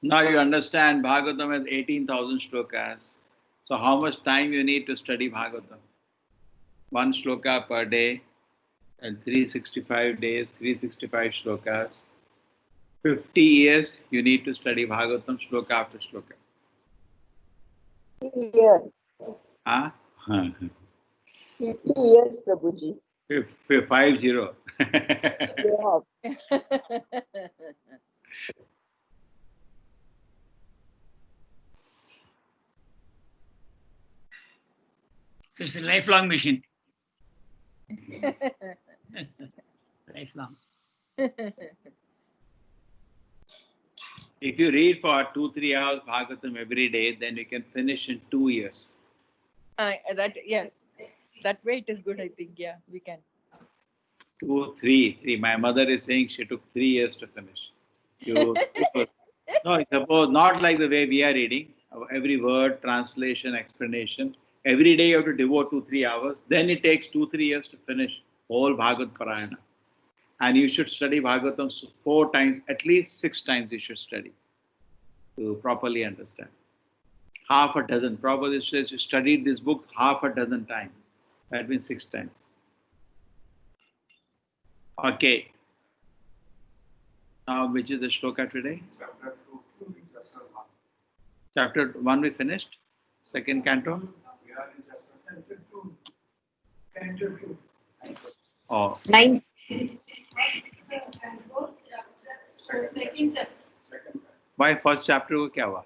Now you understand Bhagavatam has 18,000 shlokas. So how much time you need to study Bhagavatam? One shloka per day and 365 days, 365 shlokas. 50 years you need to study Bhagavatam shloka after shloka. Years. Huh? 50 years, Prabhuji. 50. Yeah. So it's a lifelong mission. Lifelong. If you read for 2-3 hours Bhagavatam every day, then you can finish in 2 years. Yes. That way it is good, I think. Yeah, we can. 2, 3. My mother is saying she took 3 years to finish. No, suppose not like the way we are reading. Every word, translation, explanation. Every day you have to devote 2-3 hours. Then it takes 2-3 years to finish whole Bhagavad Parayana. And you should study Bhagavatam 4 times, at least 6 times you should study to properly understand. Half a dozen. Prabhupada says you studied these books half a dozen times. That means 6 times. Okay. Now, which is the shloka today? Chapter 1 we finished. Second canto. Oh. 9. Why first chapter ko kya hua?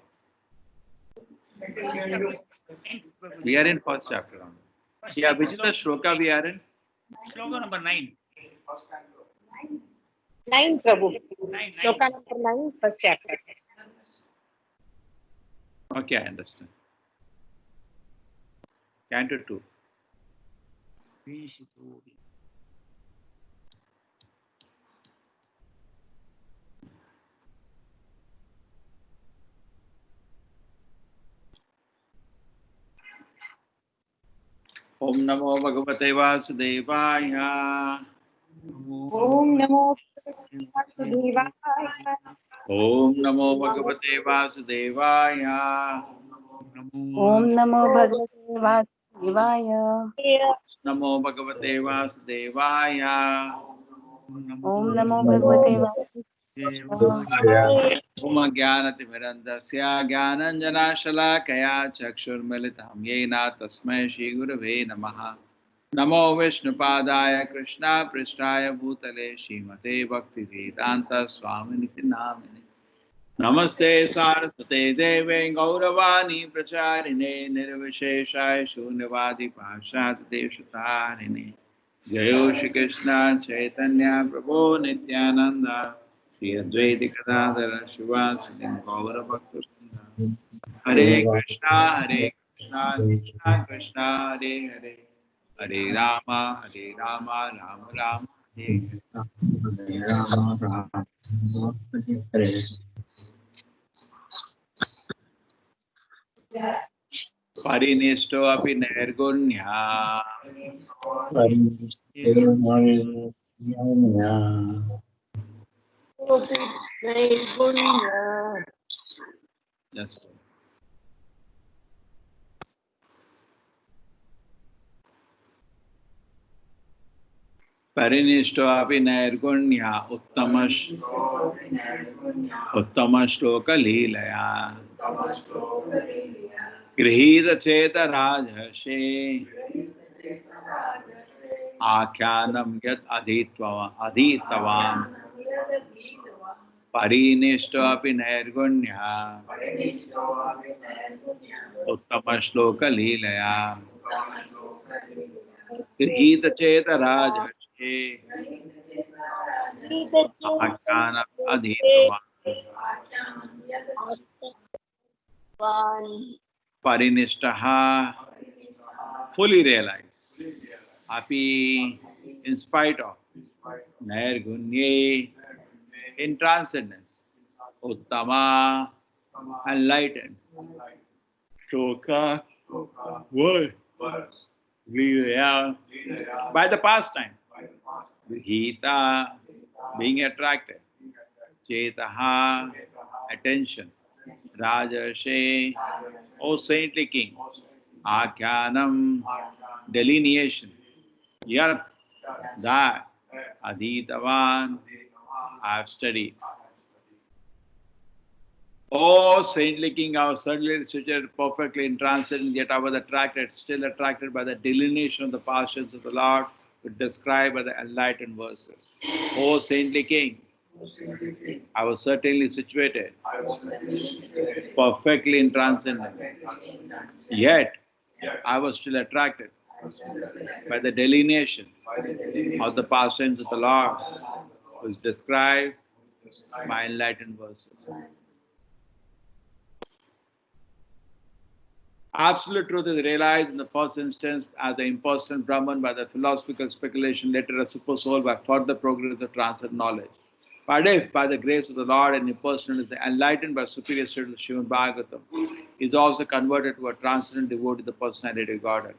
We are in first chapter only. Yeah, which is the shloka we are in? Sloka number 9. 9, Prabhu. 9. Shloka number 9, first chapter. Okay, I understand. Canto 2. Om Namo Bhagavate Vasudevaya. Om Namo Vasudevaya. Om Namo Bhagavate Vasudevaya. Om Namo Bhagavate Vasudevaya. Namo Bhagavate Vasudevaya. Om Namo Bhagavate Vasudevaya. Om Jnanatimirandasya Jnananjana Shalakaya Chakshurmilitam Yena Tasmai Shri Gurave Namaha. Namo Vishnupadaya Krishna Prishtaya Bhutale Srimate Bhakti Vedanta Swaminiti Namine. Namaste Saraswate Deve Gauravani Pracharine Nirvisheshaya Shunyavadi Pashat Deshutarine. Jayo Shri Krishna Chaitanya Prabhu Nityananda Shri Advaita Gadadhara Shivasati Gaura Bhakta Sangha. Hare Krishna Krishna Krishna Hare Hare Hare Rama Rama Rama Hare Parinishto api nirgunya. Yes. Parinishto api nirgunya uttama shloka leelaya. Grihita cheta rajashe आख्यानम यद अधीतवान परिनिष्टो अपि नैर्गुण्यः उत्तम श्लोक लीलया गृहीत चेत राजर्षे आख्यानम अधीतवान परिनिष्टः fully realized. Api, in spite of, Nairgunye, in transcendence, Uttama, enlightened, Shoka, word, Leela, by the pastime, Vihita, being attracted, Chetaha, attention, Rajarshi, O saintly king, Akyanam, delineation, Yat, that, Adhitavan, I have studied. O saintly king, I was certainly situated perfectly in transcendence, yet I was attracted, still attracted by the delineation of the passions of the Lord, described by the enlightened verses. O saintly king, I was certainly situated perfectly in transcendence, yet I was still attracted by the delineation of the pastimes of the Lord, who is described by enlightened verses. Absolute truth is realized in the first instance as the impersonal Brahman by the philosophical speculation, later as super soul by further progress of transcendent knowledge. But if by the grace of the Lord an impersonal is enlightened by superior state of the Srimad Bhagavatam, he is also converted to a transcendent devotee of the personality of Godhead.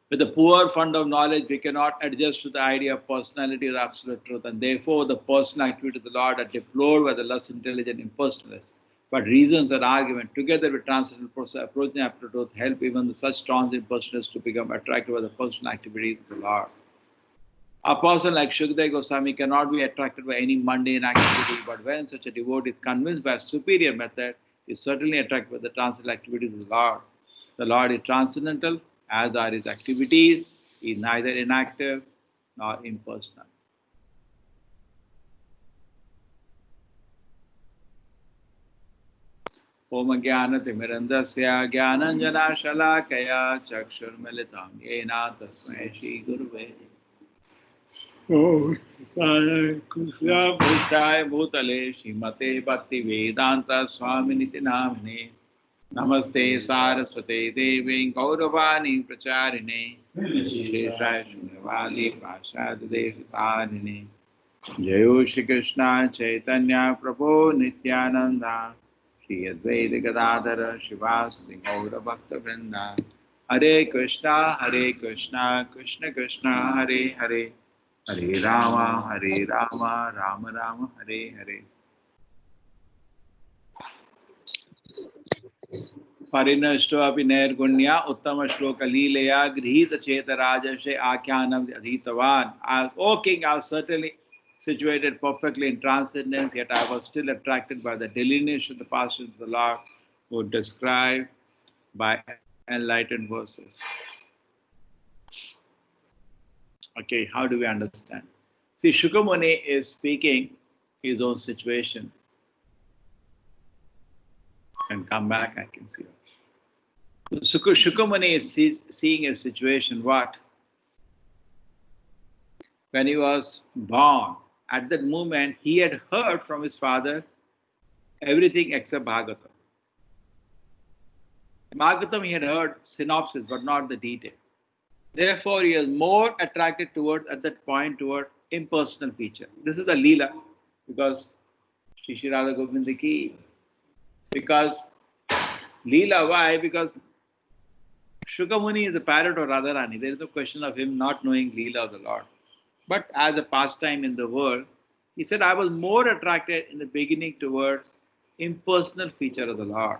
With the poor fund of knowledge, we cannot adjust to the idea of personality as absolute truth, and therefore the personal activity of the Lord are deplored by the less intelligent impersonalists. But reasons and argument, together with transcendental process, approaching absolute truth, help even such strong impersonalists to become attracted by the personal activities of the Lord. A person like Shukdev Goswami cannot be attracted by any mundane activity, but when such a devotee is convinced by a superior method, he is certainly attracted by the transcendental activities of the Lord. The Lord is transcendental, as are his activities. He is neither inactive nor impersonal. Om Jnana-timirandasya Jnananjana-shalakaya Chakshurmilitam Yena Tasmai Shri Guruve Krishna Bhutaya Bhutale Srimate Bhakti Vedanta Swaminiti Namine Namaste Saraswate Devi Gauravani Pracharine Sheshaya Shunyavadi Prasad Devtarine Jayo Shri Krishna Chaitanya Prabhu Nityananda Shri Advaita Gadadhara Shivasati Gaura Bhakta Vrinda Hare Krishna Krishna Krishna Hare Hare Hare Rama Rama Rama Hare Hare Parinashto api nirgunya uttama shloka lileya grihita cheta rajashe akyanam adhitavan. As, O king, I was certainly situated perfectly in transcendence, yet I was still attracted by the delineation of the passions of the Lord, who described by enlightened verses. Okay, how do we understand? See, Shukamuni is speaking his own situation. Can come back, I can see. Shukamuni is seeing a situation, what? When he was born, at that moment, he had heard from his father everything except Bhagavatam. Bhagavatam he had heard synopsis, but not the detail. Therefore, he is more attracted toward, at that point, toward impersonal feature. This is the Leela, because Shri Radha Govinda ki. Because Leela, why? Because Shukamuni is a parrot of Radharani. There is no question of him not knowing Leela of the Lord. But as a pastime in the world, he said, I was more attracted in the beginning towards impersonal feature of the Lord.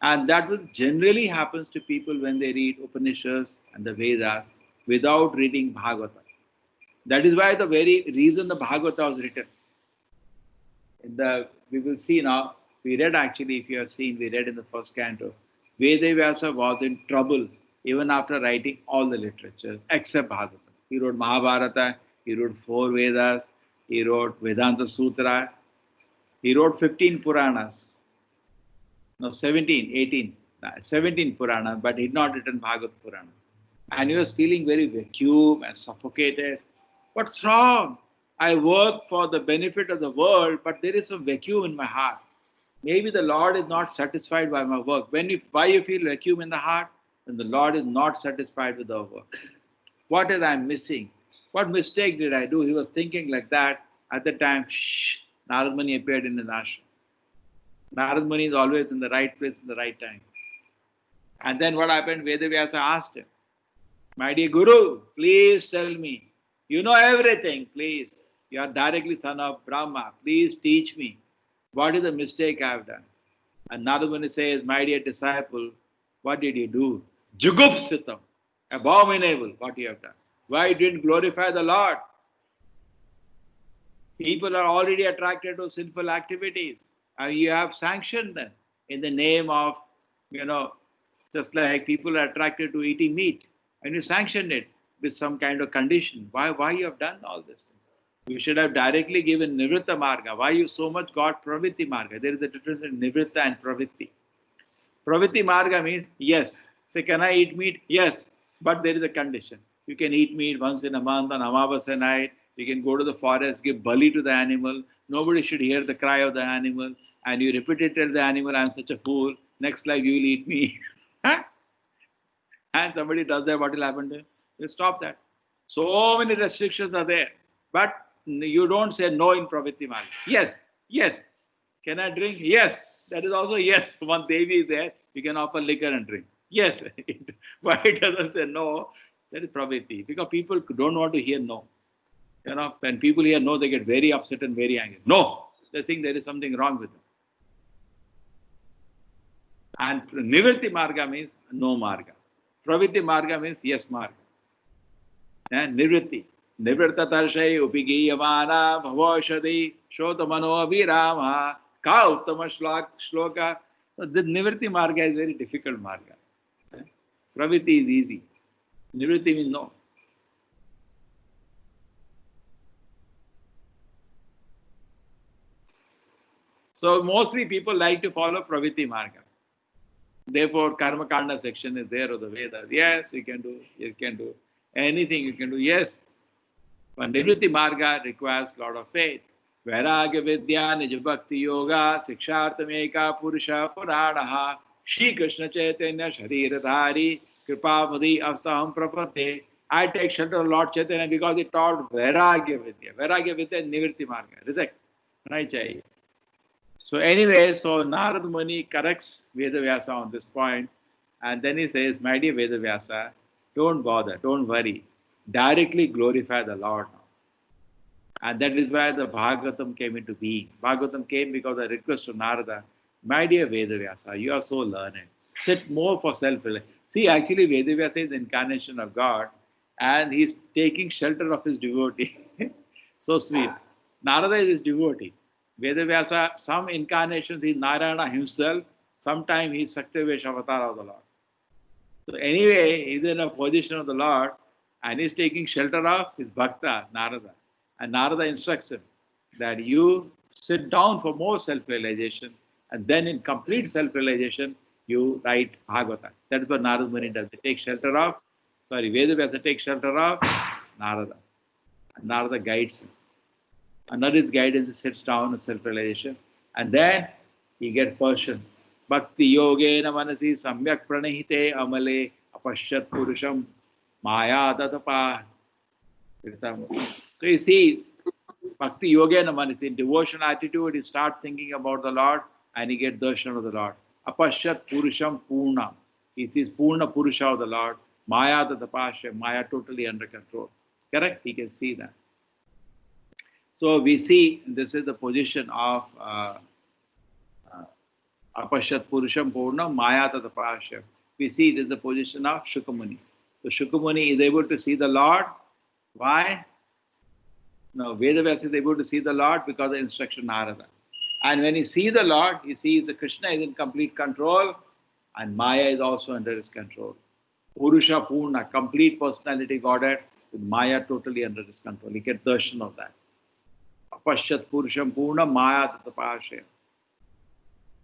And that generally happens to people when they read Upanishads and the Vedas without reading Bhagavata. That is why the very reason the Bhagavata was written. We will see now, we read actually, if you have seen, we read in the first canto, Vedavyasa was in trouble even after writing all the literatures except Bhagavata. He wrote Mahabharata, he wrote 4 Vedas, he wrote Vedanta Sutra, he wrote 15 Puranas. No, 17 Puranas, but he had not written Bhagavad Purana. And he was feeling very vacuum and suffocated. What's wrong? I work for the benefit of the world, but there is some vacuum in my heart. Maybe the Lord is not satisfied by my work. Why you feel vacuum in the heart? When the Lord is not satisfied with our work. What is I missing? What mistake did I do? He was thinking like that. At the time, Narad Muni appeared in his ashram. Narad Muni is always in the right place at the right time. And then what happened? Vedavyasa asked him, my dear Guru, please tell me. You know everything, please. You are directly son of Brahma. Please teach me. What is the mistake I have done? And Narada says, my dear disciple, what did you do? Jugupsitam, abominable, what you have done. Why you didn't glorify the Lord? People are already attracted to sinful activities. And you have sanctioned them in the name of, just like people are attracted to eating meat. And you sanctioned it with some kind of condition. Why you have done all this thing? You should have directly given Nivritta Marga. Why you so much got Pravitti Marga? There is a difference in Nivritta and Pravitti. Pravitti Marga means, yes. Say, can I eat meat? Yes. But there is a condition. You can eat meat once in a month on Amavasya night. You can go to the forest, give bali to the animal. Nobody should hear the cry of the animal. And you repeatedly tell the animal, I am such a fool. Next life you will eat me. And somebody does that, what will happen to him? You stop that. So many restrictions are there. But you don't say no in Pravitti Marga. Yes, yes. Can I drink? Yes. That is also yes. One Devi is there, you can offer liquor and drink. Yes. Why it doesn't say no? That is Pravitti. Because people don't want to hear no. When people hear no, they get very upset and very angry. No. They think there is something wrong with them. And Nivritti Marga means no Marga. Pravitti Marga means yes Marga. And Nivritti. Nivritta Tarshai Upigiyamana Bhavoshadi Shotamano Virama Ka Uttama Shloka. So the Nivritti Marga is very difficult Marga. Pravitti is easy. Nivritti means no. So mostly people like to follow Pravitti Marga. Therefore, Karma Kanda section is there of the Vedas. Yes, you can do anything you can do. Yes. But Nivritti Marga requires a lot of faith. Vairagya Vidya Nija Bhakti Yoga Sikshartameka Purusha Puranaha Shri Krishna Chaitanya Shariradhari Kripamadi Avstaham Prapate. I take shelter of Lord Chaitanya because he taught Vairagya Vidya. Vairagya Vidya Nivritti Marga. Reject. Right? So anyway, so Narada Muni corrects Vedavyasa on this point, and then he says, my dear Vedavyasa, don't bother, don't worry. Directly glorify the Lord now. And that is why the Bhagavatam came into being. Bhagavatam came because of a request to Narada, my dear Vedavyasa, you are so learned. Sit more for self-reliance. See, actually Vedavyasa is the incarnation of God, and he is taking shelter of his devotee. So sweet. Narada is his devotee. Vedavyasa, some incarnations he is Narayana himself, sometimes he is Saktavesh avatar of the Lord. So anyway, he is in a position of the Lord and he is taking shelter of his Bhakta, Narada. And Narada instructs him that you sit down for more self-realization and then in complete self-realization, you write Bhagavata. That is what Narada Muni does. He takes shelter of, Vedavyasa takes shelter of Narada. And Narada guides him. Under his guidance, he sits down in self-realization, and then he gets Persian. Bhakti yogena manasi samyak pranahite amale apashyat purusham maya tatapa. So he sees Bhakti yogena manasi, in devotional attitude, he starts thinking about the Lord and he gets darshan of the Lord. Apashyat purusham purna. He sees purna purusha of the Lord. Maya tatapasya, Maya totally under control. Correct? He can see that. So we see this is the position of Apashyat Purusham Purna Maya Tatapasya. We see it is the position of Shukamuni. So Shukamuni is able to see the Lord. Why? No, Vedavyasa is able to see the Lord because of the instruction Narada. And when he sees the Lord, he sees that Krishna is in complete control and Maya is also under his control. Purusha Purna, complete personality Godhead, with Maya totally under his control. He gets darshan of that. Apashyat Purusham Purna Maya Tatapasya.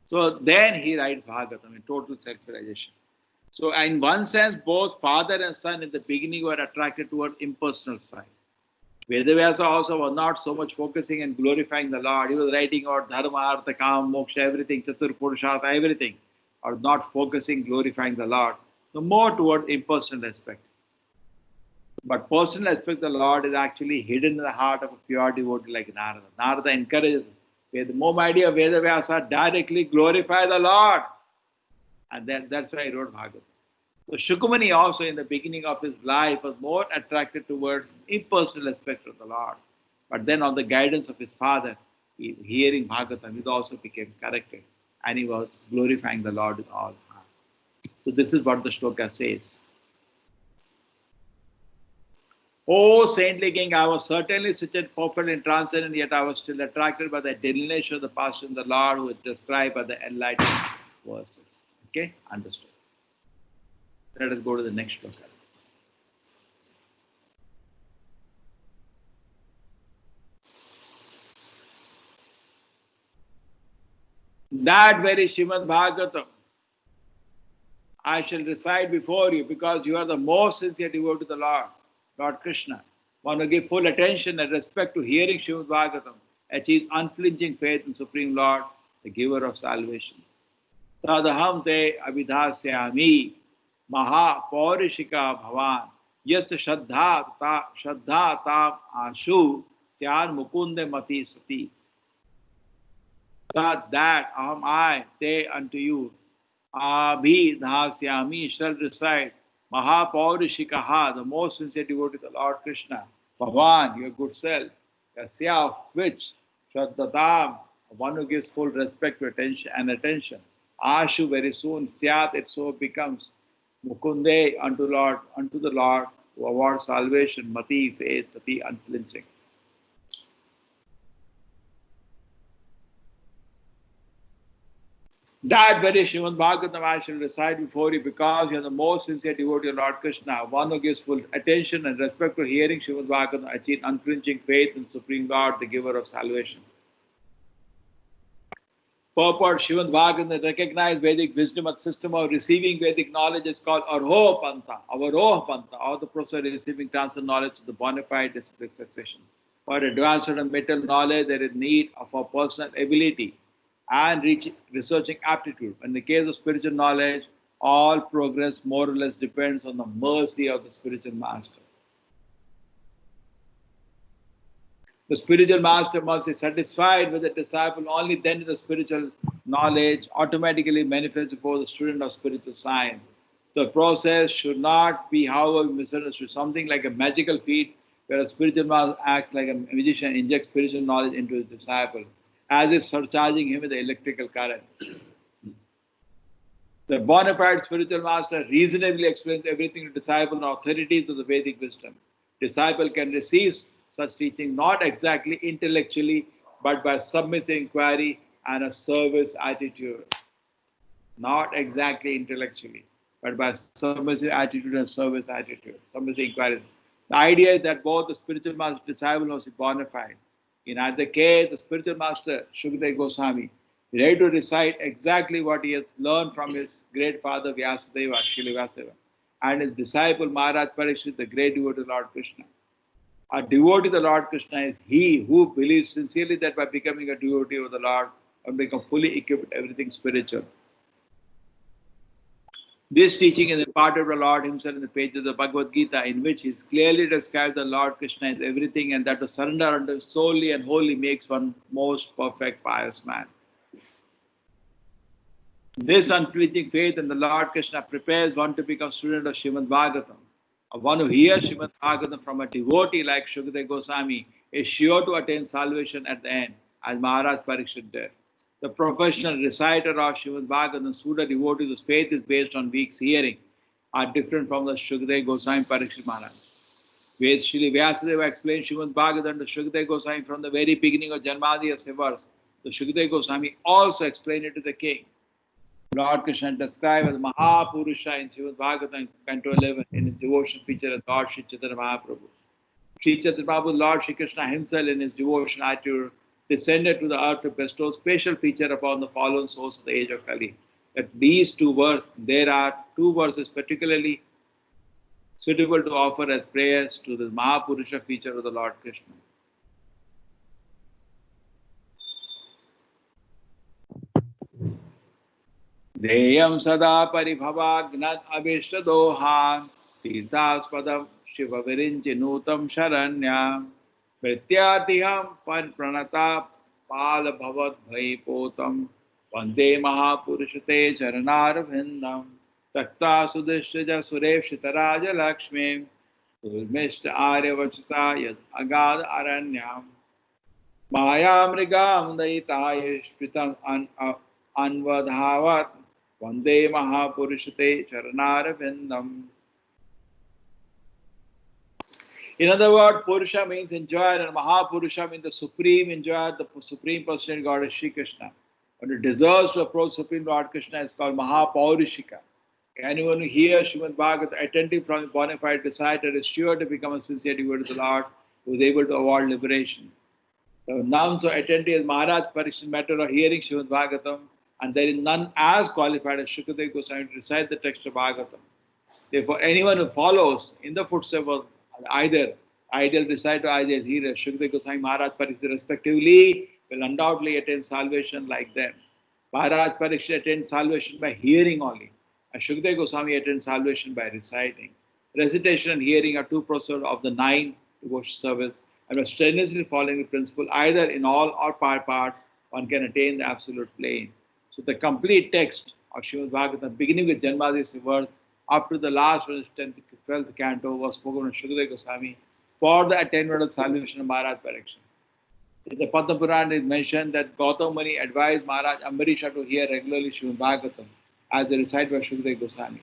So then he writes Bhagavatam in total self-realization. So in one sense, both father and son in the beginning were attracted toward impersonal side. Vedavyasa also was not so much focusing and glorifying the Lord. He was writing about Dharma, Artha, Kam, Moksha, everything, Chatur Purushartha, everything. Or not focusing, glorifying the Lord. So more toward impersonal aspect. But personal aspect of the Lord is actually hidden in the heart of a pure devotee like Narada. Narada encourages the more idea of Vedavyasa, directly glorify the Lord. And that's why he wrote Bhagavatam. So Shukamuni also in the beginning of his life was more attracted towards impersonal aspect of the Lord. But then on the guidance of his father, hearing Bhagavatam, he also became corrected and he was glorifying the Lord with all heart. So this is what the shloka says. O saintly king, I was certainly seated perfect and transcendent, yet I was still attracted by the delineation of the passion of the Lord who is described by the enlightened verses. Okay, understood. Let us go to the next shloka. That very Srimad Bhagavatam I shall recite before you because you are the most sincere devotee to the Lord, Lord Krishna. One who gives full attention and respect to hearing Srimad Bhagavatam achieves unflinching faith in Supreme Lord, the giver of salvation. Tadaham te abhidhasyami maha paurishika bhavan yas shraddha tam ashu syan mukunde mati sati. That aham I, te unto you, abhidhasyami shall recite Mahapaurishikaha, the most sincere devotee of the Lord Krishna, Bhavan, your good self, Yasya, of which Shraddhatam, one who gives full respect to attention, Ashu, very soon, Syat, it so becomes, Mukunde, unto the Lord, who awards salvation, Mati, faith, Sati, unflinching. That very Srimad Bhagavatam I shall recite before you because you are the most sincere devotee of Lord Krishna, one who gives full attention and respect to hearing Srimad Bhagavatam, achieve unflinching faith in Supreme Lord, the giver of salvation. Purport Srimad Bhagavatam recognize Vedic wisdom as system of receiving Vedic knowledge is called Arho Pantha, or the process of receiving transcendental knowledge of the bona fide disciplic succession. For advancement of mental knowledge, there is need of a personal ability and researching aptitude. In the case of spiritual knowledge, all progress more or less depends on the mercy of the spiritual master. The spiritual master must be satisfied with the disciple, only then the spiritual knowledge automatically manifests before the student of spiritual science. The process should not be, however, misunderstood. Something like a magical feat where a spiritual master acts like a magician, injects spiritual knowledge into his disciple, as if surcharging him with the electrical current. The bona fide spiritual master reasonably explains everything to disciple and authorities of the Vedic wisdom. Disciple can receive such teaching not exactly intellectually, but by submissive inquiry and a service attitude. Not exactly intellectually, but by submissive attitude and service attitude. Submissive inquiry. The idea is that both the spiritual master and disciple must be bona fide. In either case, the spiritual master, Shukadeva Goswami, is ready to recite exactly what he has learned from his great father Vyasadeva, Srila Vyasadeva, and his disciple Maharaj Parikshit, the great devotee of Lord Krishna. A devotee of the Lord Krishna is he who believes sincerely that by becoming a devotee of the Lord, one become fully equipped with everything spiritual. This teaching is imparted by the Lord himself in the pages of the Bhagavad Gita, in which he clearly describes the Lord Krishna as everything, and that to surrender unto him solely and wholly makes one most perfect pious man. This unflinching faith in the Lord Krishna prepares one to become student of Srimad Bhagavatam. One who hears Srimad Bhagavatam from a devotee like Shukadeva Goswami is sure to attain salvation at the end, as Maharaj Parikshit did. The professional reciter of Srimad Bhagavatam, Suda devotee whose faith is based on weak hearing, are different from the Shukadeva Goswami Parikshit Maharaj. Where Srila Vyasadeva explained Srimad Bhagavatam to Shukadeva Goswami from the very beginning of Janmadhyasya verse, the Shukadeva Goswami also explained it to the king. Lord Krishna described as Mahapurusha in Srimad Bhagavatam, Canto 11, in his devotion feature of Lord Sri Chaitanya Mahaprabhu. Sri Chaitanya Mahaprabhu, Lord Sri Krishna himself in his devotion attitude descended to the earth to bestow special feature upon the fallen souls of the age of Kali. That these two verses, there are two verses particularly suitable to offer as prayers to the Mahapurusha feature of the Lord Krishna. Deyam sada paribhavagnat abhishtadohan tirthaspadam shiva virinchi nutam sharanyam Prityatiham pan pranata pala bhavat bhaipotam Vande Mahapurushate charanarvindam Takta sudishtaja surevshitaraja lakshmim Urmishta arya vachasa yad agad aranyam. Mayamrigam daitaya shpritam anvadhavat vande mahapurushate charanarvindam. In other words, Purusha means enjoyer and Mahapurusha means the supreme enjoyer, the supreme personality God is Sri Krishna. When it deserves to approach Supreme Lord Krishna is called Mahapaurishika. Anyone who hears Srimad Bhagavatam attentive from a bona fide reciter is sure to become a sincere devotee to the Lord who is able to award liberation. So none so attentive as Maharaj Parikshit matter of hearing Srimad Bhagavatam, and there is none as qualified as Shukadeva Goswami to recite the text of Bhagavatam. Therefore, anyone who follows in the footsteps of either ideal reciter or ideal hearer, Shukadeva Goswami, Maharaj Parikshit respectively, will undoubtedly attain salvation like them. Maharaj Parikshit attained salvation by hearing only, and Shukadeva Goswami attained salvation by reciting. Recitation and hearing are two processes of the 9 devotional service, and by strenuously following the principle, either in all or part, one can attain the absolute plane. So the complete text of Srimad Bhagavatam, beginning with Janmadhyasya verse, up to the last verse, 10th, 12th canto, was spoken of Shukadeva Goswami for the attainment of salvation of Maharaj Parikshit. In the Padma Purana is mentioned that Gautam Muni advised Maharaj Ambarisha to hear regularly Srimad Bhagavatam as they recite by Shukadeva Goswami.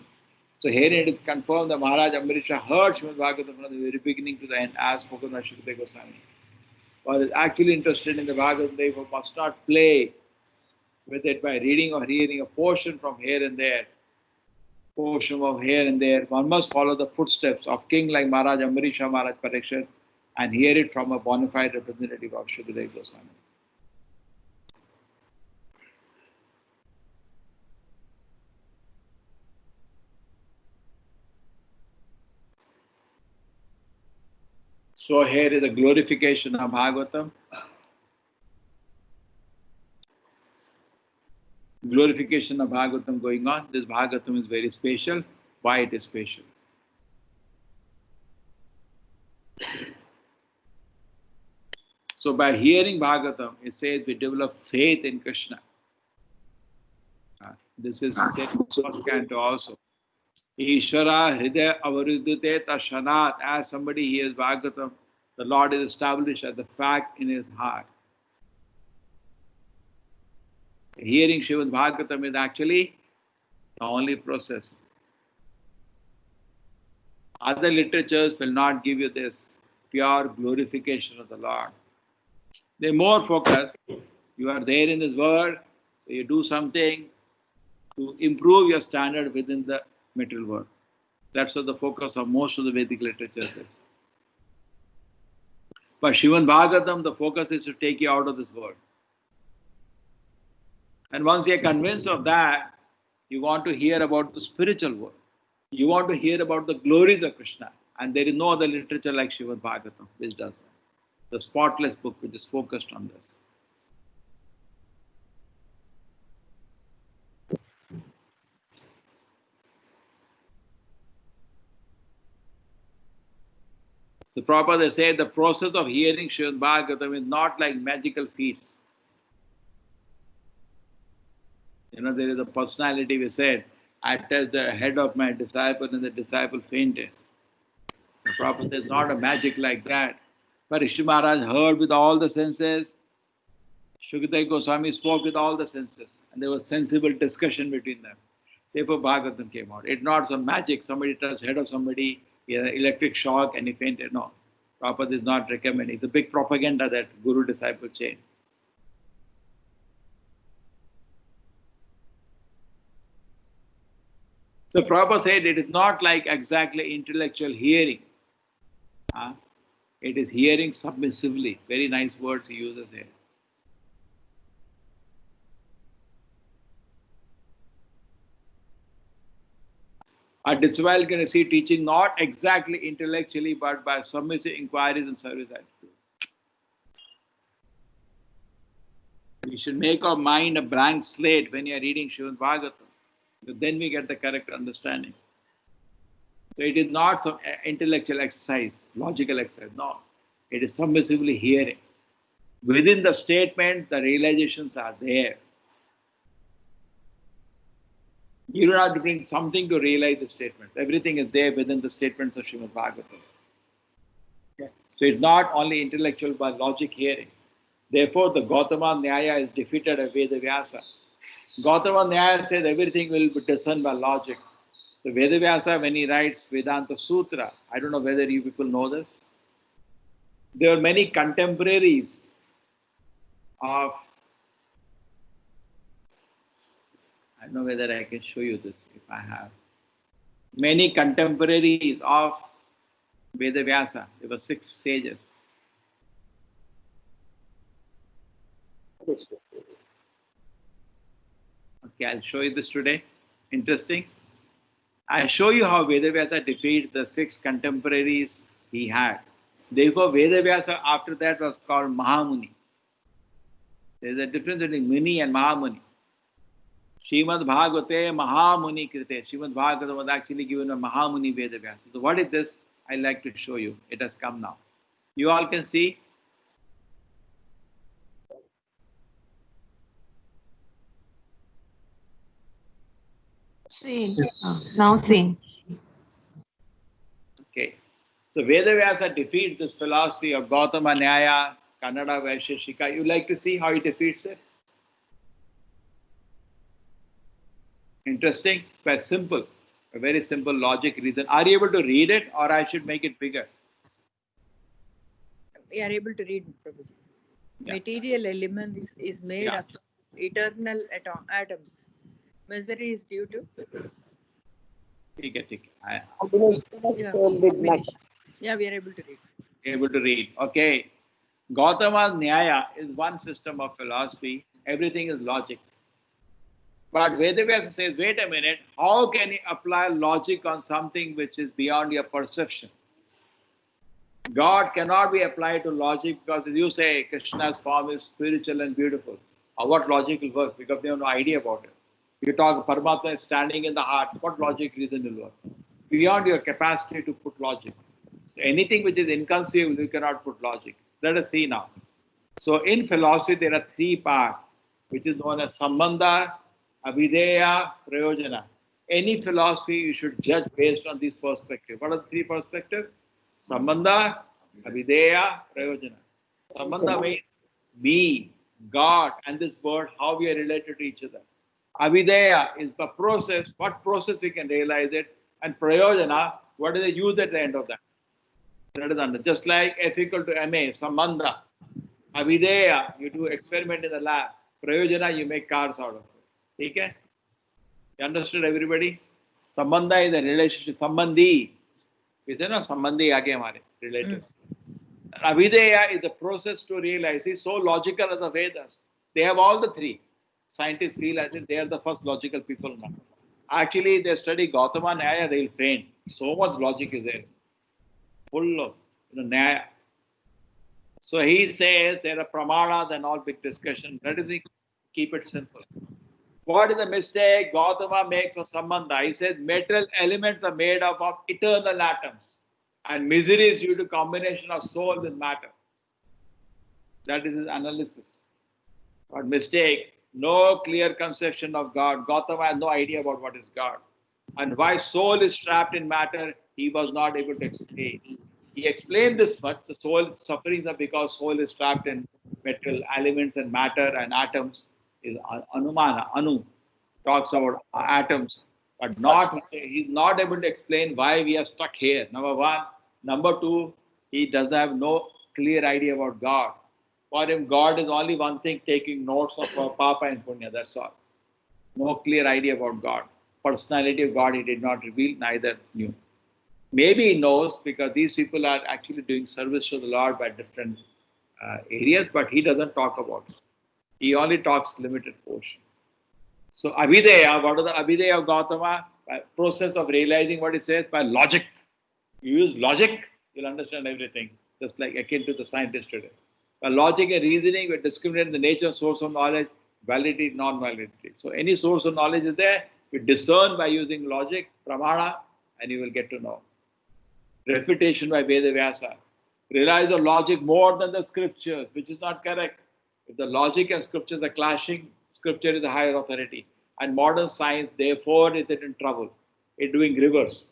So here it is confirmed that Maharaj Ambarisha heard Srimad Bhagavatam from the very beginning to the end as spoken by Shukadeva Goswami. Or is actually interested in the Bhagavatam, therefore must not play with it by reading or hearing a portion from here and there. One must follow the footsteps of king like Maharaj Ambarisha, Maharaj Parikshit, and hear it from a bona fide representative of Shukadeva Goswami. So here is the glorification of Bhagavatam. Glorification of Bhagavatam going on. This Bhagavatam is very special. Why it is special? So by hearing Bhagavatam, it says we develop faith in Krishna. This is said in first canto also. Ishvara hridaya avaruddhate tashanat. As somebody hears Bhagavatam, the Lord is established as the fact in his heart. Hearing Srimad Bhagavatam is actually the only process. Other literatures will not give you this pure glorification of the Lord. They're more focused. You are there in this world, so you do something to improve your standard within the material world. That's what the focus of most of the Vedic literature is. But Srimad Bhagavatam, the focus is to take you out of this world. And once you are convinced of that, you want to hear about the spiritual world. You want to hear about the glories of Krishna. And there is no other literature like Srimad Bhagavatam which does that. The spotless book which is focused on this. So Prabhupada, they say the process of hearing Srimad Bhagavatam is not like magical feats. There is a personality we said, I touched the head of my disciple and the disciple fainted. The Prabhupada says, not a magic like that. But Rishi Maharaj heard with all the senses. Shukadeva Goswami spoke with all the senses. And there was sensible discussion between them. Therefore Bhagavatam came out. It's not some magic, somebody touched the head of somebody, he had an electric shock and he fainted. No. Prabhupada is not recommending. It's a big propaganda, that guru-disciple chain. So Prabhupada said it is not like exactly intellectual hearing. It is hearing submissively. Very nice words he uses here. A disciple can receive teaching not exactly intellectually, but by submissive inquiries and service attitude. We should make our mind a blank slate when you are reading Srimad Bhagavatam. Then we get the correct understanding. So it is not some intellectual exercise, logical exercise. No, it is submissively hearing. Within the statement, the realizations are there. You don't have to bring something to realize the statement. Everything is there within the statements of Srimad Bhagavatam. Okay. So it's not only intellectual but logic hearing. Therefore, the Gautama Nyaya is defeated by Vedavyasa. Gautama Nyaya says everything will be discerned by logic. So Vedavyasa, when he writes Vedanta Sutra, I don't know whether you people know this, there are many contemporaries of, I don't know whether I can show you this if I have. Many contemporaries of Vedavyasa, there were 6 sages. Okay, I'll show you this today. Interesting. I'll show you how Vedavyasa defeated the 6 contemporaries he had. Therefore, Vedavyasa after that was called Mahamuni. There is a difference between Muni and Mahamuni. Srimad Bhagavate Mahamuni Krite. Srimad Bhagavata was actually given a Mahamuni Vedavyasa. So what is this? I like to show you. It has come now. You all can see. Seen. Now seen. Okay. So Vedavyasa defeats this philosophy of Gautama Nyaya, Kannada Vaisheshika. You like to see how he defeats it? Interesting. It's quite simple. A very simple logic reason. Are you able to read it or I should make it bigger? We are able to read, Prabhu. Yeah. Material elements is made Yeah. of eternal atoms. Misery is due to ठीक है. yeah, soul with matter. yeah, we are able to read. Able to read. Okay. Gautama's Nyaya is one system of philosophy. Everything is logic. But Vedavyasa says, wait a minute, how can you apply logic on something which is beyond your perception? God cannot be applied to logic because if you say Krishna's form is spiritual and beautiful, what logic will work? Because they have no idea about it. You talk Paramatma is standing in the heart, what logic reason will work? Beyond your capacity to put logic. So anything which is inconceivable, you cannot put logic. Let us see now. So in philosophy, there are 3 parts, which is known as Sambandha, Avideya, Prayojana. Any philosophy you should judge based on these perspectives. What are the 3 perspectives? Sambandha, Avideya, Prayojana. Sambandha means me, God, and this world, how we are related to each other. Avideya is the process, what process we can realize it, and Prayojana, what is the use at the end of that. That is under. Just like F equal to MA, Sambandha. Avideya, you do experiment in the lab. Prayojana, you make cars out of it. Okay? You understood, everybody? Sambandha is a relationship. Sambandhi. We say no, Sambandhi aage hamare relatives. Avideya is the process to realize. It's so logical as the Vedas. They have all the 3. Scientists feel as if they are the first logical people now. Actually, they study Gautama Nyaya, they will faint. So much logic is there. Full of Nyaya. So he says there are pramanas and all big discussion. Let us keep it simple. What is the mistake Gautama makes of Sambandha? He says material elements are made up of eternal atoms. And misery is due to combination of soul with matter. That is his analysis. But mistake, no clear conception of God. Gautama has no idea about what is God. And why soul is trapped in matter, he was not able to explain. He explained this much. The soul sufferings are because soul is trapped in material elements and matter and atoms. Is Anumana, Anu talks about atoms, but he's not able to explain why we are stuck here. Number 1. Number 2, he does have no clear idea about God. For him, God is only one thing, taking notes of Papa and Punya, that's all. No clear idea about God. Personality of God he did not reveal, neither knew. Maybe he knows because these people are actually doing service to the Lord by different areas, but he doesn't talk about it. He only talks limited portion. So Avideya, what is the Avideya of Gautama? Process of realizing what it says by logic. You use logic, you'll understand everything, just like akin to the scientist today. By logic and reasoning, we discriminate the nature of source of knowledge, validity, non-validity. So any source of knowledge is there, you discern by using logic, pramana, and you will get to know. Refutation by Vedavyasa. Realize the logic more than the scriptures, which is not correct. If the logic and scriptures are clashing, scripture is the higher authority. And modern science, therefore, is in trouble. It's doing reverse.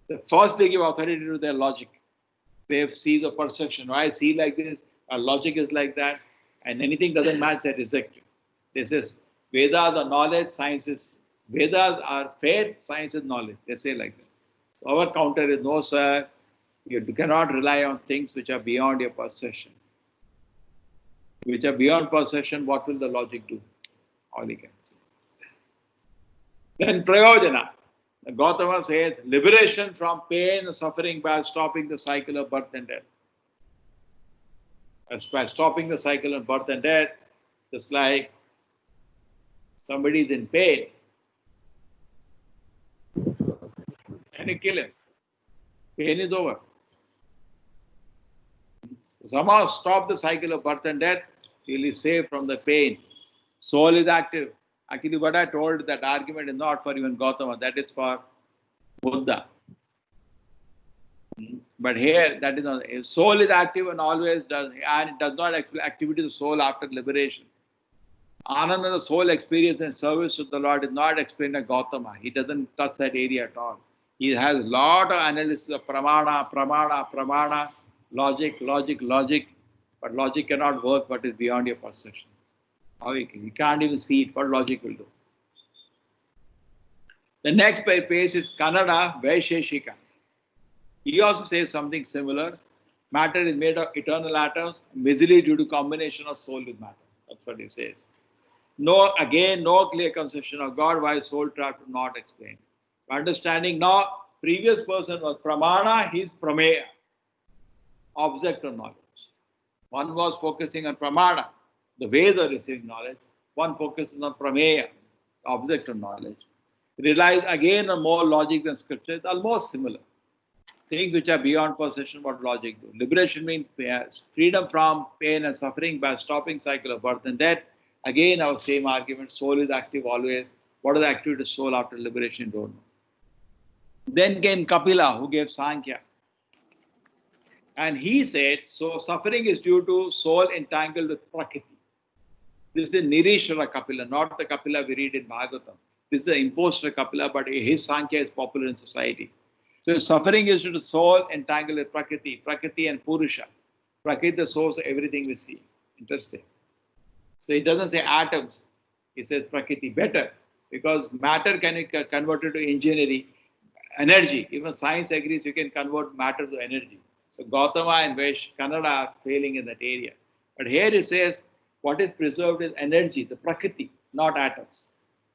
The first they give authority to their logic. They have sees of perception. Why I see like this? Our logic is like that. And anything doesn't match, they reject it. This is Vedas are knowledge, science is Vedas are faith, science is knowledge. They say like that. So our counter is no, sir. You cannot rely on things which are beyond your possession. Which are beyond possession, what will the logic do? All he can say. Then Prayojana. Gautama says, liberation from pain and suffering by stopping the cycle of birth and death. As by stopping the cycle of birth and death, just like somebody is in pain, and you kill him. Pain is over. Somehow stop the cycle of birth and death, he is saved from the pain. Soul is active. Actually, what I told, that argument is not for even Gautama, that is for Buddha. But here, that is not. Soul is active and always does, and it does not explain activity of the soul after liberation. Ananda, the soul experience and service to the Lord, is not explained by Gautama. He doesn't touch that area at all. He has a lot of analysis of pramana, logic, but logic cannot work what is beyond your perception. You can't even see it, what logic will do. The next page is Kannada Vaisheshika. He also says something similar. Matter is made of eternal atoms, busily due to combination of soul with matter. That's what he says. No clear conception of God, why soul tried to not explain. Understanding now, previous person was Pramana, he is Prameya, object of knowledge. One was focusing on Pramana, the ways of receiving knowledge. One focuses on Prameya, object of knowledge. Relies again on more logic than scripture. It's almost similar. Things which are beyond possession, what logic do. Liberation means freedom from pain and suffering by stopping cycle of birth and death. Again, our same argument, soul is active always. What is the activity of soul after liberation? Don't know. Then came Kapila, who gave Sankhya. And he said, so suffering is due to soul entangled with Prakriti. This is Nirishwara Kapila, not the Kapila we read in Bhagavatam. This is the impostor Kapila, but his Sankhya is popular in society. So suffering is due to soul entangled with Prakriti and Purusha. Prakriti, the source of everything we see. Interesting. So he doesn't say atoms, he says Prakriti. Better, because matter can be converted to engineering, energy. Even science agrees you can convert matter to energy. So Gautama and Kannada are failing in that area. But here he says, what is preserved is energy, the Prakriti, not atoms.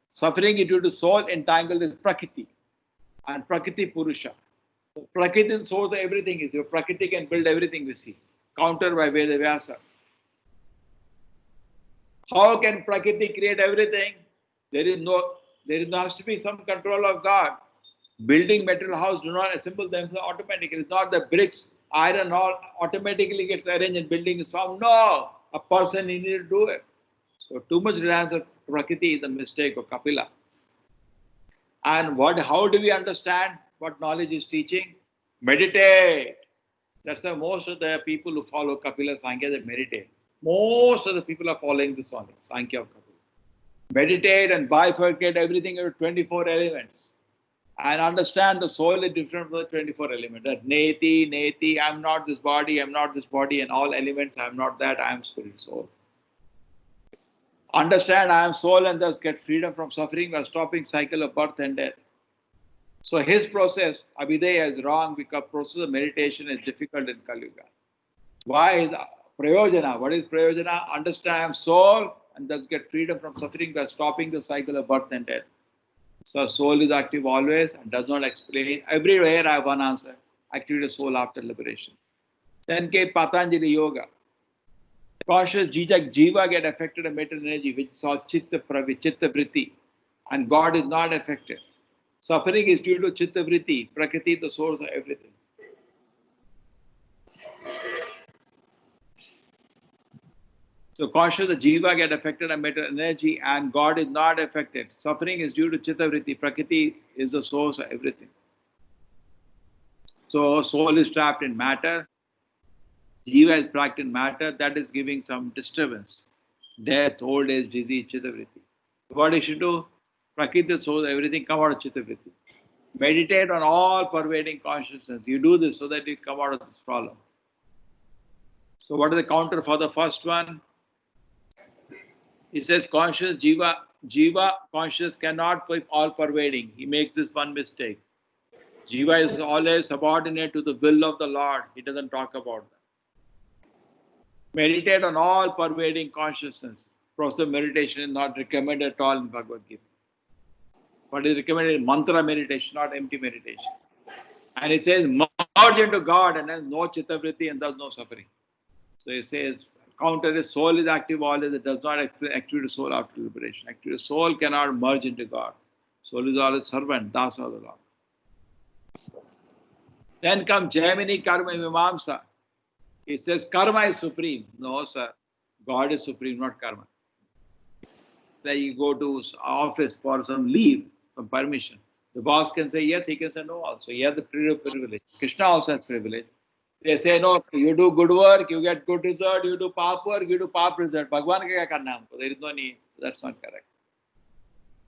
Suffering is due to soul entangled with Prakriti and Prakriti Purusha. So Prakriti is the source of everything. Your Prakriti can build everything we see. Countered by Veda Vyasa. How can Prakriti create everything? There has to be some control of God. Building material house do not assemble themselves automatically. It's not the bricks, iron, all automatically gets arranged and building is formed. No, a person needed to do it. So too much reliance on Prakriti is a mistake of Kapila. And how do we understand what knowledge is teaching? Meditate. That's why most of the people who follow Kapila Sankhya, they meditate. Most of the people are following this only, Sankhya of Kapila. Meditate and bifurcate everything into 24 elements. And understand the soul is different from the 24 elements. That neti, I am not this body, and all elements, I am not that, I am spirit soul. Understand I am soul and thus get freedom from suffering by stopping cycle of birth and death. So his process, Abhidheya, is wrong because process of meditation is difficult in Kali Yuga. Why is Prayojana? What is Prayojana? Understand I am soul and thus get freedom from suffering by stopping the cycle of birth and death. So soul is active always and does not explain. Everywhere I have one answer. Activity of soul after liberation. Then came Patanjali Yoga. Conscious jiva get affected by mental energy which saw chitta vritti, and God is not affected. Suffering is due to chitta vritti, Prakriti, the source of everything. So conscious jiva get affected by mental energy and God is not affected. Suffering is due to chitta vritti, Prakriti is the source of everything. So soul is trapped in matter. Jiva is trapped in matter, that is giving some disturbance. Death, old age, disease, chitta vritti. What you should do? Prakriti, so everything come out of chitta vritti. Meditate on all pervading consciousness. You do this so that you come out of this problem. So what is the counter for the first one? He says conscious Jiva conscious cannot be all pervading. He makes this one mistake. Jiva is always subordinate to the will of the Lord. He doesn't talk about that. Meditate on all pervading consciousness. Process of meditation is not recommended at all in Bhagavad Gita. What is recommended is mantra meditation, not empty meditation. And it says merge into God and has no chittavritti and thus no suffering. So it says counter is soul is active always, it does not activate the soul after liberation. Actually, the soul cannot merge into God. Soul is always servant, dasa of the Lord. Then comes Jaimini Karma Mimamsa. He says karma is supreme. No, sir. God is supreme, not karma. Like you go to office for some leave, some permission. The boss can say yes, he can say no also. He has the privilege. Krishna also has privilege. They say, no, you do good work, you get good result, you do pap work, you do pap result. Bhagwan ka kya karna humko? There is no need. So that's not correct.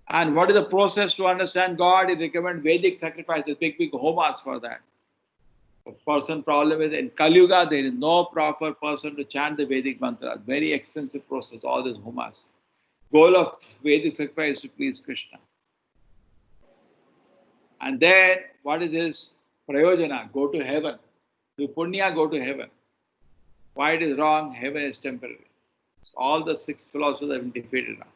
And what is the process to understand God? He recommends Vedic sacrifices, big homas for that. A person problem is in Kali Yuga, there is no proper person to chant the Vedic mantra. Very expensive process, all these homas. Goal of Vedic sacrifice is to please Krishna. And then, what is his prayojana? Go to heaven. Do punya, go to heaven. Why it is wrong? Heaven is temporary. So all the 6 philosophers have been defeated now.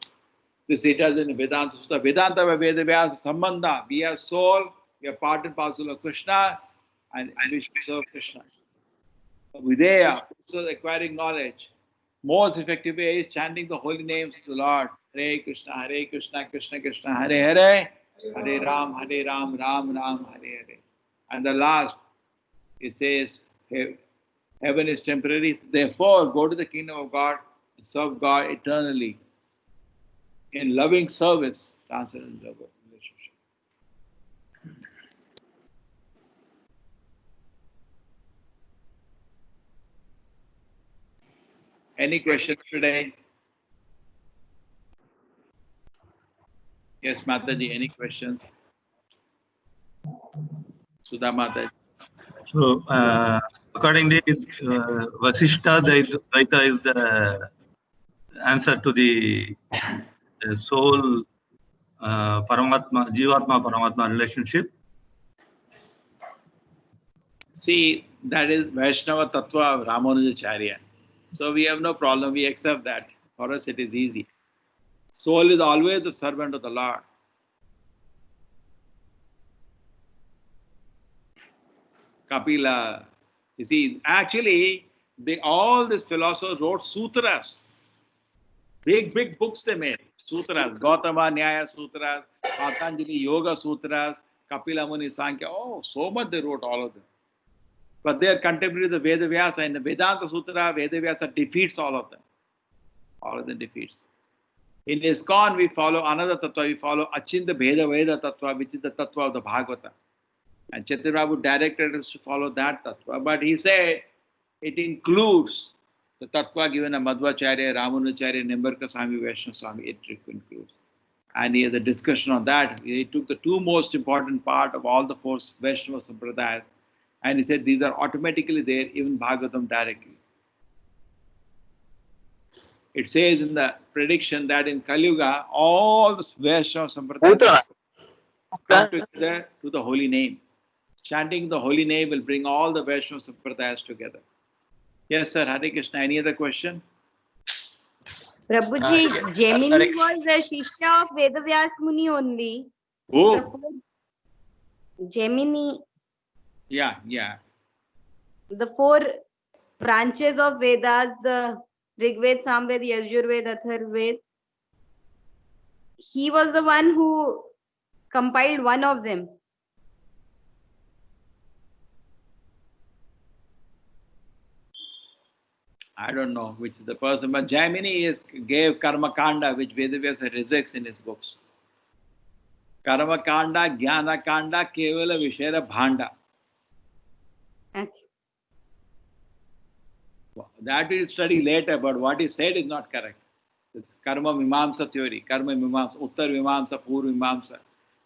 This it has in Vedanta Sutta. Vedanta by Veda Vyasa Sambandha. We are soul, we are part and parcel of Krishna, and we should serve Krishna. Videya, also acquiring knowledge. Most effective way is chanting the holy names to the Lord. Hare Krishna, Krishna Krishna, Hare Hare, Hare Ram, Ram Ram, Hare Hare. And the last, it says, heaven is temporary. Therefore, go to the kingdom of God and serve God eternally. In loving service, transcendent relationship. Any questions today? Yes, Mataji, any questions? Sudha Mataji. So, accordingly, Vasishtha Dvaita is the answer to the soul, Paramatma, Jivatma, Paramatma relationship. See, that is Vaishnava Tattva of Ramanujacharya. So we have no problem, we accept that. For us it is easy. Soul is always the servant of the Lord. Kapila, you see, actually, all these philosophers wrote sutras. Big books they made. Sutras, Gautama Nyaya Sutras, Patanjali Yoga Sutras, Kapila Muni Sankhya. Oh, so much they wrote, all of them. But they are contemporary to the Veda Vyasa. In the Vedanta Sutra, Veda Vyasa defeats all of them. All of them defeats. In ISKCON, we follow another tattva. We follow Achinta Bheda Veda tattva, which is the tattva of the Bhagavata. And Chaitanya Prabhu directed us to follow that tattva. But he said it includes the tattva given by Madhvacharya, Ramanujacharya, Nimbarka Swami, Vaishnava Swami. It includes. And he had a discussion on that. He took the 2 most important part of all the 4 Vaishnava Sampradayas. And he said these are automatically there, even Bhagavatam directly. It says in the prediction that in Kali Yuga, all the Vaishnava Sampradayas come together to the holy name. Chanting the holy name will bring all the Vaishnava Sampradayas together. Yes, sir. Hare Krishna. Any other question? Prabhuji, Gemini was a Shishya of Vedavyas Muni only. Oh, Gemini, yeah. the 4 branches of Vedas, the Rigved, Samved, Yajurved, Atharved. He was the one who compiled one of them. I don't know which is the person, but Jaimini gave Karma Kanda, which Vedavyasa rejects in his books. Karma Kanda, Jnana Kanda, Kevala Vishera Bhanda. Okay. That we'll study later, but what he said is not correct. It's Karma Mimamsa theory, Karma Mimamsa, Uttar Mimamsa, Purva Mimamsa.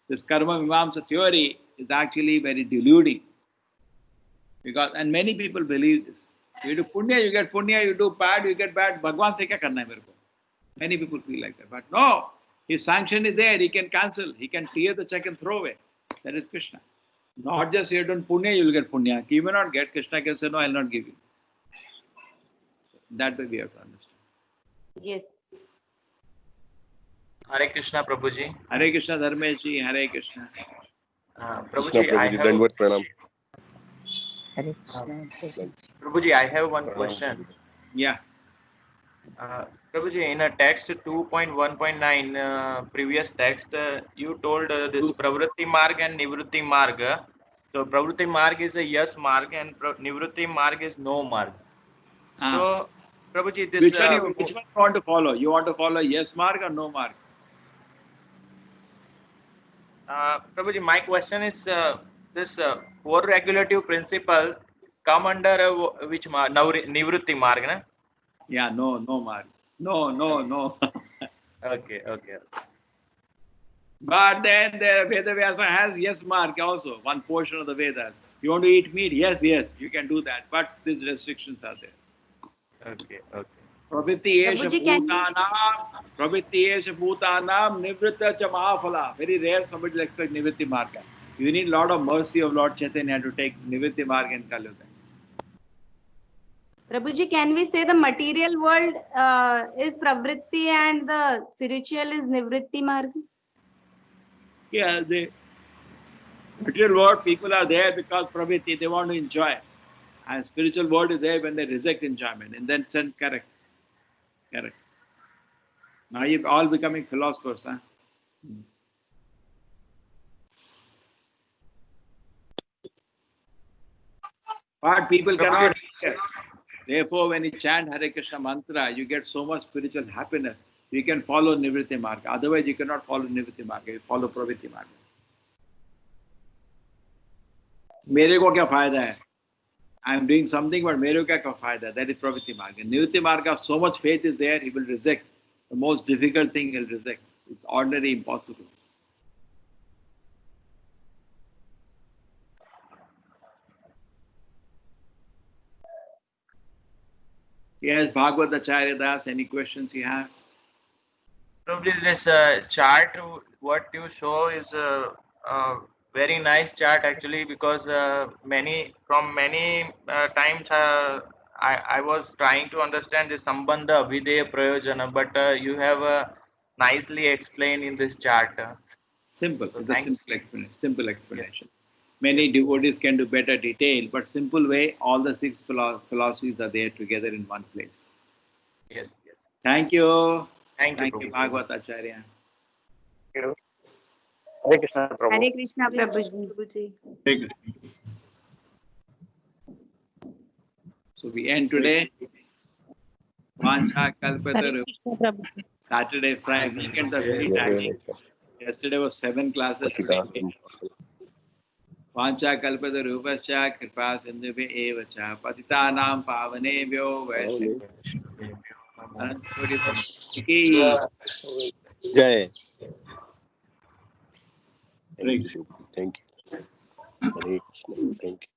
This Karma Mimamsa theory is actually very deluding. And many people believe this. You do punya, you get punya, you do bad, you get bad. Bhagwan se kya karna hai mere ko? Many people feel like that. But no, his sanction is there. He can cancel. He can clear the check and throw away. That is Krishna. Not just you have done punya, you will get punya. You may not get. Krishna can say, no, I will not give you. So that way we have to understand. Yes. Hare Krishna, Prabhuji. Hare Krishna, Dharmesh ji. Hare Krishna. Krishna Prabhuji, I Prabhuji, have, Dandvat Pranam. Prabhuji, I have one question. Yeah. Prabhuji, in a text 2.1.9, previous text, you told this Pravritti Marg and Nivritti Marg. So Pravritti Marg is a yes marg and Nivritti Marg is no marg. So Prabhuji, this Which one you want to follow? You want to follow yes mark or no mark? Prabhuji, my question is this four regulative principle come under which marg? Nivritti Marg, na? Yeah, no mark. No. Okay. But then the Veda Vyasa has yes mark also, one portion of the Vedas. You want to eat meat? Yes, you can do that. But these restrictions are there. Okay. Pravritti esha Prabhuji, can bhutanam nivritta cha mahaphala. Very rare somebody will expect nivritti marga. You need a lot of mercy of Lord Chaitanya to take nivritti marga in Kali Yuga. Prabhuji, can we say the material world is pravritti and the spiritual is nivritti marg? Yeah, the material world people are there because pravritti, they want to enjoy. And spiritual world is there when they reject enjoyment. In that sense, correct. Now you're all becoming philosophers, huh? But people cannot hear. Therefore, when you chant Hare Krishna mantra, you get so much spiritual happiness. You can follow Nivritti Marga. Otherwise, you cannot follow Nivritti Marga. You follow Pravritti Marga. मेरे को क्या फायदा है? I am doing something, but मेरे को क्या फायदा? That is Pravritti Marga. Nivritti Marga, so much faith is there, he will reject. The most difficult thing he'll reject. It's ordinary, impossible. Yes, Bhagavad Acharya Das, any questions you have? Probably this chart, what you show is a very nice chart actually, because many times I was trying to understand the Sambandha Videya Prayojana, but you have nicely explained in this chart. Simple. So It's a thanks. simple explanation. Many devotees can do better detail, but simple way, all the six philosophies are there together in one place. Yes. Thank you. Thank you, Thank you, Prabhuji. Bhagavad Acharya. Hare Krishna Prabhu. Hare Krishna, Prabhuji. Take it. So we end today. Vancha Kalpataru. Saturday, Friday, weekends are very tiring. Yesterday was 7 classes. Vancha Kalpataru Upascha Kripa Sindhubhe Evacha Patitanam Pavanebhyo Vaishnavyo Nanthoor Ki. Jai. Thank you. Hare Krishna. Thank you.